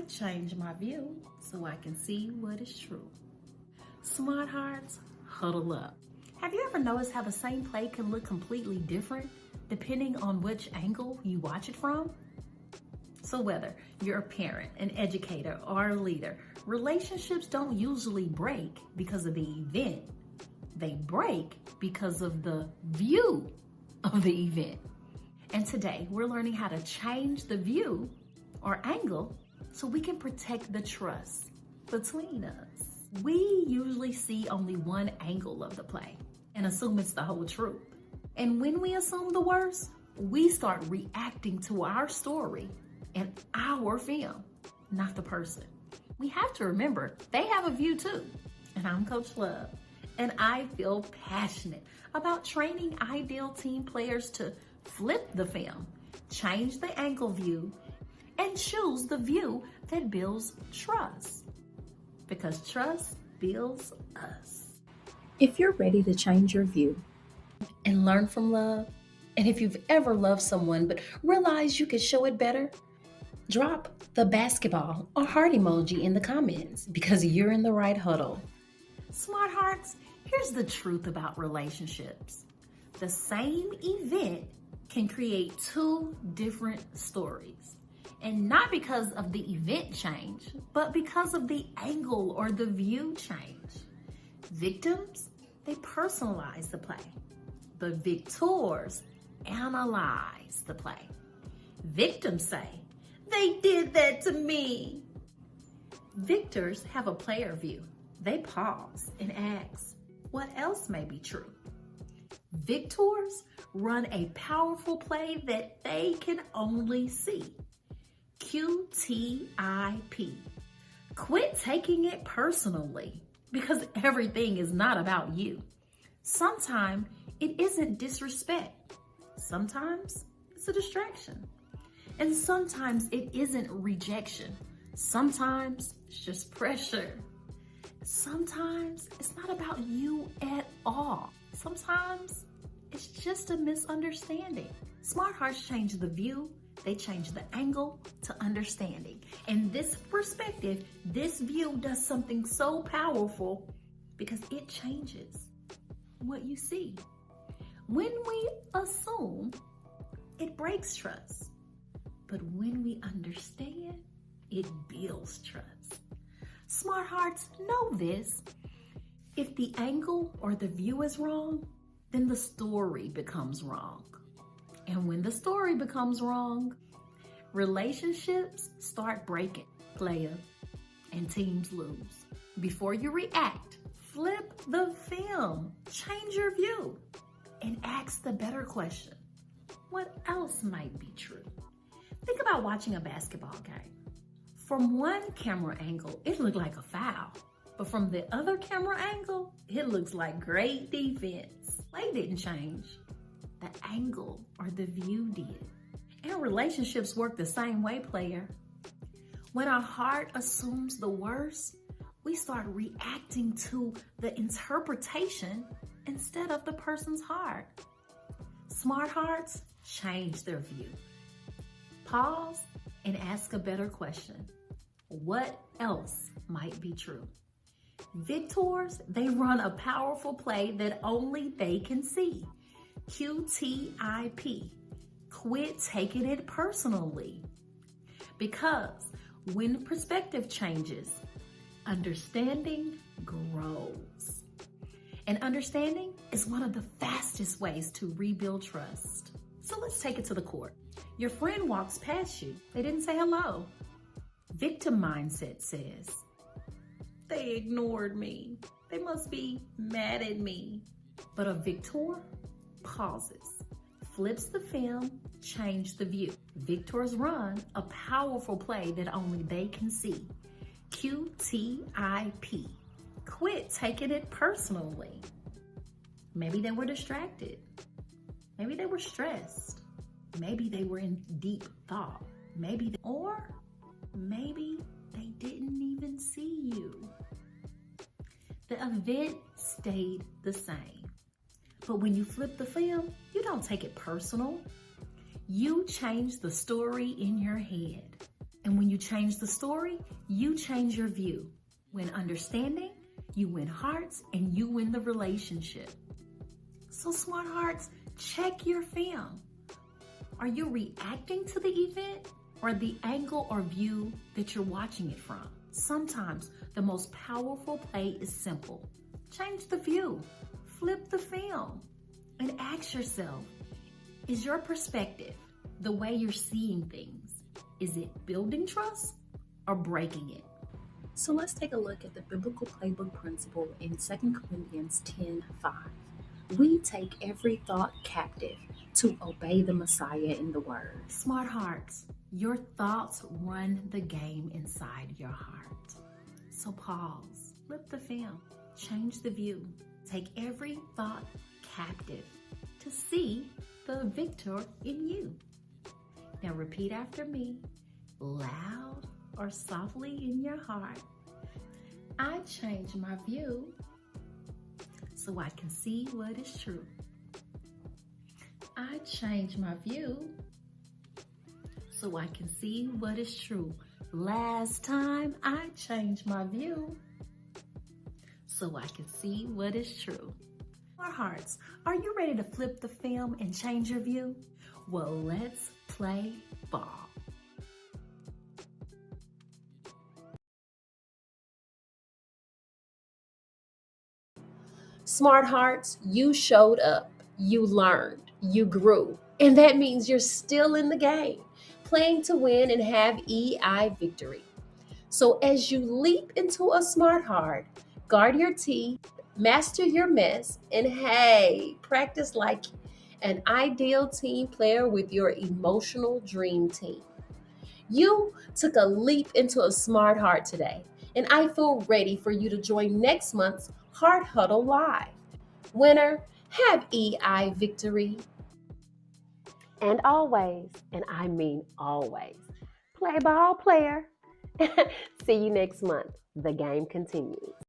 change my view so I can see what is true. Smart hearts, huddle up. Have you ever noticed how the same play can look completely different depending on which angle you watch it from? So whether you're a parent, an educator, or a leader, relationships don't usually break because of the event. They break because of the view of the event. And today we're learning how to change the view or angle so we can protect the trust between us. We usually see only one angle of the play and assume it's the whole truth. And when we assume the worst, we start reacting to our story and our film, not the person. We have to remember they have a view too. And I'm Coach Love, and I feel passionate about training ideal team players to flip the film, change the angle view, and choose the view that builds trust. Because trust builds us. If you're ready to change your view And learn from love, and if you've ever loved someone but realized you could show it better, drop the basketball or heart emoji in the comments because you're in the right huddle. Smart hearts, here's the truth about relationships. The same event can create two different stories. And not because of the event change, but because of the angle or the view change. Victims, they personalize the play. The victors analyze the play. Victims say, "They did that to me." Victors have a player view. They pause and ask, what else may be true? Victors run a powerful play that they can only see. QTIP. Quit taking it personally because everything is not about you. Sometimes it isn't disrespect. Sometimes it's a distraction. And sometimes it isn't rejection. Sometimes it's just pressure. Sometimes it's not about you at all. Sometimes it's just a misunderstanding. Smart hearts change the view. They change the angle to understanding. And this perspective, this view does something so powerful because it changes what you see. When we assume, it breaks trust. But when we understand, it builds trust. Smart hearts know this. If the angle or the view is wrong, then the story becomes wrong. And when the story becomes wrong, relationships start breaking, player, and teams lose. Before you react, flip the film, change your view, and ask the better question. What else might be true? Think about watching a basketball game. From one camera angle, it looked like a foul. But from the other camera angle, it looks like great defense. Play didn't change. The angle or the view did. And relationships work the same way, player. When our heart assumes the worst, we start reacting to the interpretation instead of the person's heart. Smart hearts change their view. Pause and ask a better question. What else might be true? Victors, they run a powerful play that only they can see. QTIP. Quit taking it personally. Because when perspective changes, understanding grows. And understanding is one of the fastest ways to rebuild trust. So let's take it to the court. Your friend walks past you. They didn't say hello. Victim mindset says, they ignored me. They must be mad at me. But a victor pauses, flips the film, change the view. Victors run a powerful play that only they can see. QTIP. Quit taking it personally. Maybe they were distracted. Maybe they were stressed. Maybe they were in deep thought. Maybe they didn't even see you. The event stayed the same. But when you flip the film, you don't take it personal. You change the story in your head. And when you change the story, you change your view. When understanding, you win hearts and you win the relationship. So smart hearts, check your film. Are you reacting to the event or the angle or view that you're watching it from? Sometimes the most powerful play is simple. Change the view, flip the film, and ask yourself, is your perspective, the way you're seeing things, is it building trust or breaking it? So let's take a look at the biblical playbook principle in 2 Corinthians 10:5. We take every thought captive to obey the Messiah in the Word. Smart hearts, your thoughts run the game inside your heart. So pause, flip the film, change the view, take every thought captive to see the victor in you. Now repeat after me, loud or softly in your heart. I change my view so I can see what is true. I change my view so I can see what is true. Last time I changed my view so I can see what is true. Our hearts, are you ready to flip the film and change your view? Well, let's play ball. Smart hearts, you showed up, you learned, you grew, and that means you're still in the game, playing to win and have EI victory. So as you leap into a smart heart, guard your teeth, master your mess, and hey, practice like an ideal team player with your emotional dream team. You took a leap into a smart heart today, and I feel ready for you to join next month's Heart Huddle Live. Winner, have EI victory. And always, and I mean always, play ball, player. See you next month. The game continues.